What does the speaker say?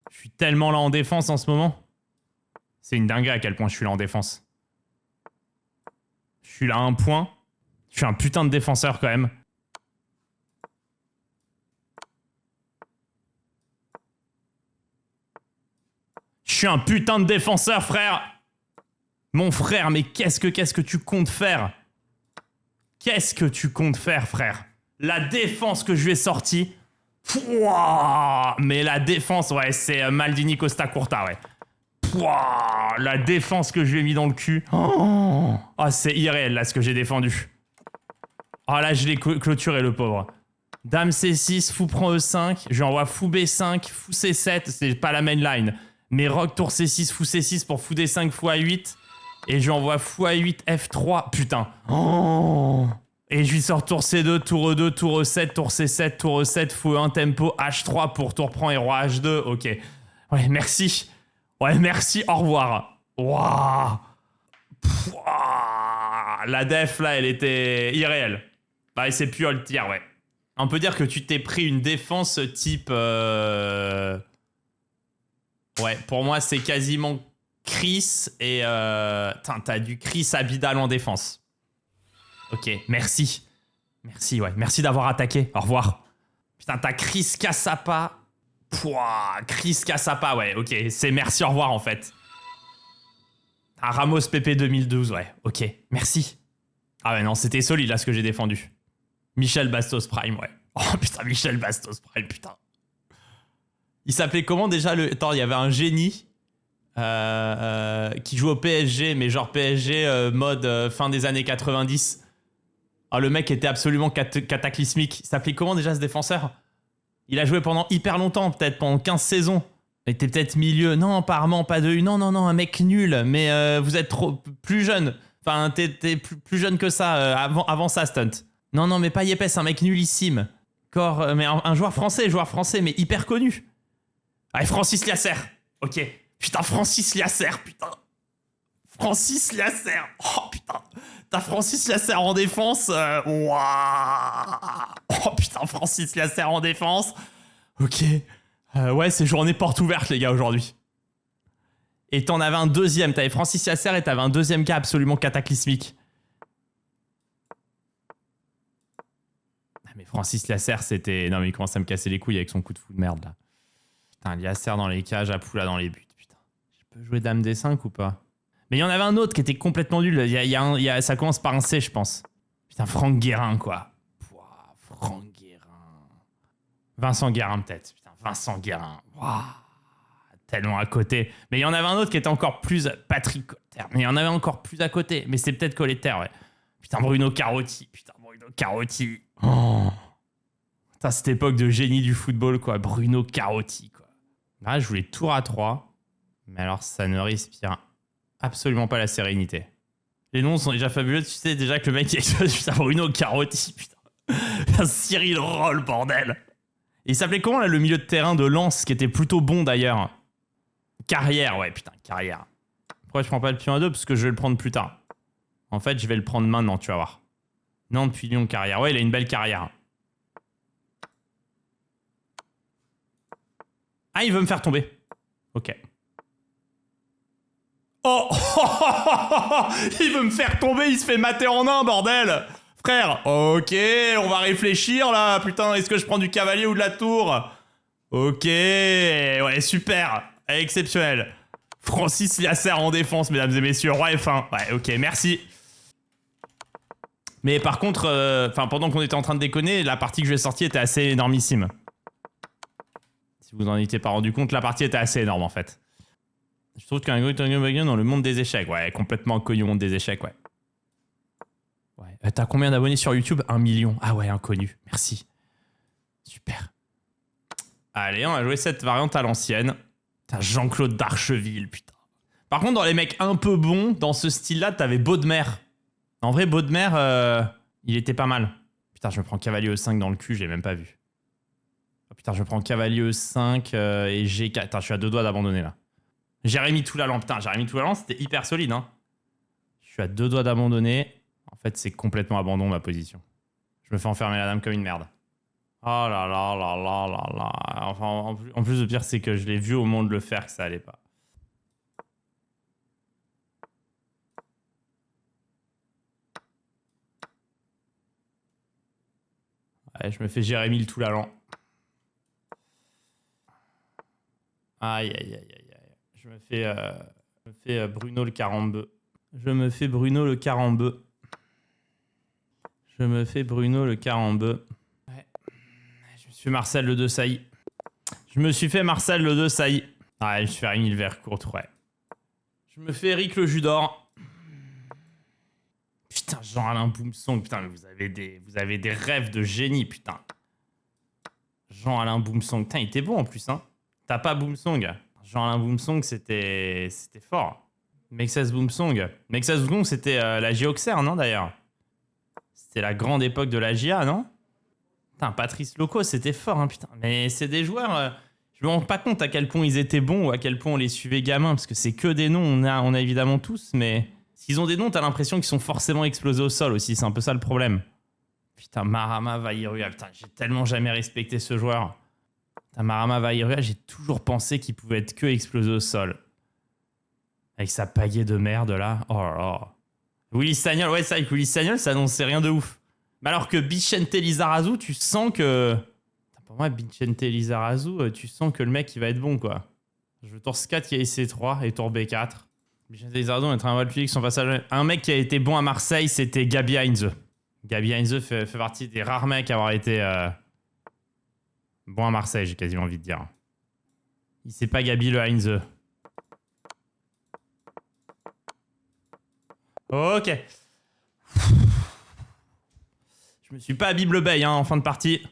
Je suis tellement là en défense en ce moment. C'est une dinguerie à quel point je suis là en défense. Je suis là à un point. Je suis un putain de défenseur quand même. Je suis un putain de défenseur, frère. Mon frère, mais qu'est-ce que tu comptes faire? Qu'est-ce que tu comptes faire, frère? La défense que je lui ai sortie. Pouah, mais la défense, ouais, c'est Maldini Costa Curta, ouais. Pouah, la défense que je lui ai mis dans le cul. Oh, c'est irréel, là, ce que j'ai défendu. Ah, là, je l'ai clôturé, le pauvre. Dame C6, fou prend E5. Je lui envoie fou B5, fou C7. C'est pas la main line. Mais rock tour C6, fou C6 pour fou D5, fou A8. Et je lui envoie fou A8, F3. Putain. Oh. Et je lui sors tour C2, tour E2, tour E7, tour C7, tour E7, fou E1, tempo, H3 pour tour prend et roi H2. Ok. Ouais, merci. Ouais, merci, au revoir. Waouh. La def, là, elle était irréelle. Bah, c'est plus all tier, ouais. On peut dire que tu t'es pris une défense type... Ouais, pour moi, c'est quasiment Chris et... T'as du Chris Abidal en défense. Ok, merci. Merci, ouais. Merci d'avoir attaqué. Au revoir. Putain, t'as Chris Cassapa. Pouah, Chris Cassapa, ouais, ok. C'est merci, au revoir, en fait. T'as Ramos PP 2012, ouais. Ok, merci. Ah ouais, non, c'était solide, là, ce que j'ai défendu. Michel Bastos Prime, ouais. Oh, putain, Michel Bastos Prime, putain. Il s'appelait comment, déjà, le... Attends, il y avait un génie qui joue au PSG, mais genre PSG mode fin des années 90. Ah, le mec était absolument cataclysmique. Il s'appelait comment déjà ce défenseur? Il a joué pendant hyper longtemps, peut-être pendant 15 saisons. Il était peut-être milieu. Non, apparemment pas de... Non, un mec nul. Mais vous êtes trop plus jeune. Enfin, t'es plus jeune que ça avant ça, Stunt. Non, mais pas Yepes, un mec nullissime. Mais un joueur français, mais hyper connu. Allez, Francis Liasser. Ok. Putain, Francis Liasser, putain. Francis Liasser. Oh, putain. T'as Francis Liasser en défense. Waouh. Oh, putain, Francis Liasser en défense. Ok. Ouais, c'est journée porte ouverte, les gars, aujourd'hui. Et t'en avais un deuxième. T'avais Francis Liasser et t'avais un deuxième gars absolument cataclysmique. Mais Francis Liasser, c'était... Non, mais il commence à me casser les couilles avec son coup de fou de merde, là. Putain, Liasser dans les cages, Apoula dans les buts, putain. Je peux jouer Dame D5 ou pas? Mais il y en avait un autre qui était complètement nul. Ça commence par un C, je pense. Putain, Franck Guérin, quoi. Pouah, Franck Guérin. Vincent Guérin, peut-être. Putain, Vincent Guérin. Waouh. Tellement à côté. Mais il y en avait un autre qui était encore plus... Patrick Colter. Mais il y en avait encore plus à côté. Mais c'est peut-être Colter, ouais. Putain, Bruno Carotti. Putain, Bruno Carotti. Oh. Putain, cette époque de génie du football, quoi. Bruno Carotti, quoi. Là, je voulais tour à 3. Mais alors, ça ne respire absolument pas la sérénité. Les noms sont déjà fabuleux. Tu sais déjà que le mec est... Putain, Bruno Carotti, putain. Cyril Roll, bordel. Et il s'appelait comment, là, le milieu de terrain de Lens, qui était plutôt bon, d'ailleurs? Carrière, ouais, putain, Carrière. Pourquoi je prends pas le pion à 2? Parce que je vais le prendre plus tard. En fait, je vais le prendre maintenant, tu vas voir. Non, depuis Lyon, Carrière. Ouais, il a une belle carrière. Ah, il veut me faire tomber. Ok. Oh. Il veut me faire tomber, il se fait mater en un, bordel. Frère, ok, on va réfléchir, là. Putain, est-ce que je prends du cavalier ou de la tour? Ok, ouais, super. Exceptionnel. Francis Liasser en défense, mesdames et messieurs. Roi F1. Ouais, ok, merci. Mais par contre, pendant qu'on était en train de déconner, la partie que je vais sortir était assez énormissime. Si vous en étiez pas rendu compte, la partie était assez énorme, en fait. Je trouve qu'un gros dans le monde des échecs. Ouais, complètement connu au monde des échecs, ouais. Ouais. T'as combien d'abonnés sur YouTube? 1 million. Ah ouais, inconnu. Merci. Super. Allez, on va jouer cette variante à l'ancienne. T'as Jean-Claude Darcheville, putain. Par contre, dans les mecs un peu bons, dans ce style-là, t'avais Baudemer. En vrai, Baudemer, il était pas mal. Putain, je me prends cavalier E5 dans le cul, je l'ai même pas vu. Oh, putain, je prends cavalier E5 et G4. Putain, je suis à 2 doigts d'abandonner, là. Jérémy Toulalan, putain, Jérémy Toulalan, c'était hyper solide, hein. Je suis à 2 doigts d'abandonner. En fait, c'est complètement abandon, ma position. Je me fais enfermer la dame comme une merde. Oh là là là là là là. Enfin, en plus, le pire, c'est que je l'ai vu au monde le faire, que ça allait pas. Ouais, je me fais Jérémy le tout l'allant. Aïe, aïe, aïe, aïe, aïe. Je me fais Bruno le carambeu. Je me fais Bruno le carambeu. Je me fais Bruno le carambeu. Ouais. Je me suis fait Marcel le De Sailly. Je me suis fait Marcel le De Sailly. Ouais, je me suis fait Rémi le Vercourt, ouais. Je me fais Eric le Judor. Putain, Jean-Alain Boumsong. Putain, mais vous avez des rêves de génie, putain. Jean-Alain Boumsong. Putain, il était bon en plus, hein. T'as pas Boumsong. Jean-Alain Boumsong, c'était fort. Mexès Boumsong. Mexès Boumsong, c'était la J Auxerre, non, d'ailleurs? C'était la grande époque de la GIA, non? Putain, Patrice Loco, c'était fort, hein, putain. Mais c'est des joueurs... je me rends pas compte à quel point ils étaient bons ou à quel point on les suivait gamins, parce que c'est que des noms, on a évidemment tous, mais... S'ils ont des noms, t'as l'impression qu'ils sont forcément explosés au sol aussi, c'est un peu ça le problème. Putain, Marama Vairua, putain, j'ai tellement jamais respecté ce joueur. Putain, Marama Vairua, j'ai toujours pensé qu'il pouvait être que explosé au sol. Avec sa pagaie de merde, là. Oh là là. Willy Sagnol, ouais, ça, avec Willy Sagnol, ça annonçait rien de ouf. Mais alors que Vicente Lizarazu, tu sens que... Pour moi, Vicente Lizarazu, tu sens que le mec, il va être bon, quoi. Je veux tour 4 qui a C3 et tour B4. Vicente Lizarazu, on est un voile public, son passage... Un mec qui a été bon à Marseille, c'était Gabi Heinze. Gabi Heinze fait partie des rares mecs à avoir été bon à Marseille, j'ai quasiment envie de dire. Il sait pas Gabi le Heinze. Ok. Je me suis pas Bible Bay hein, en fin de partie.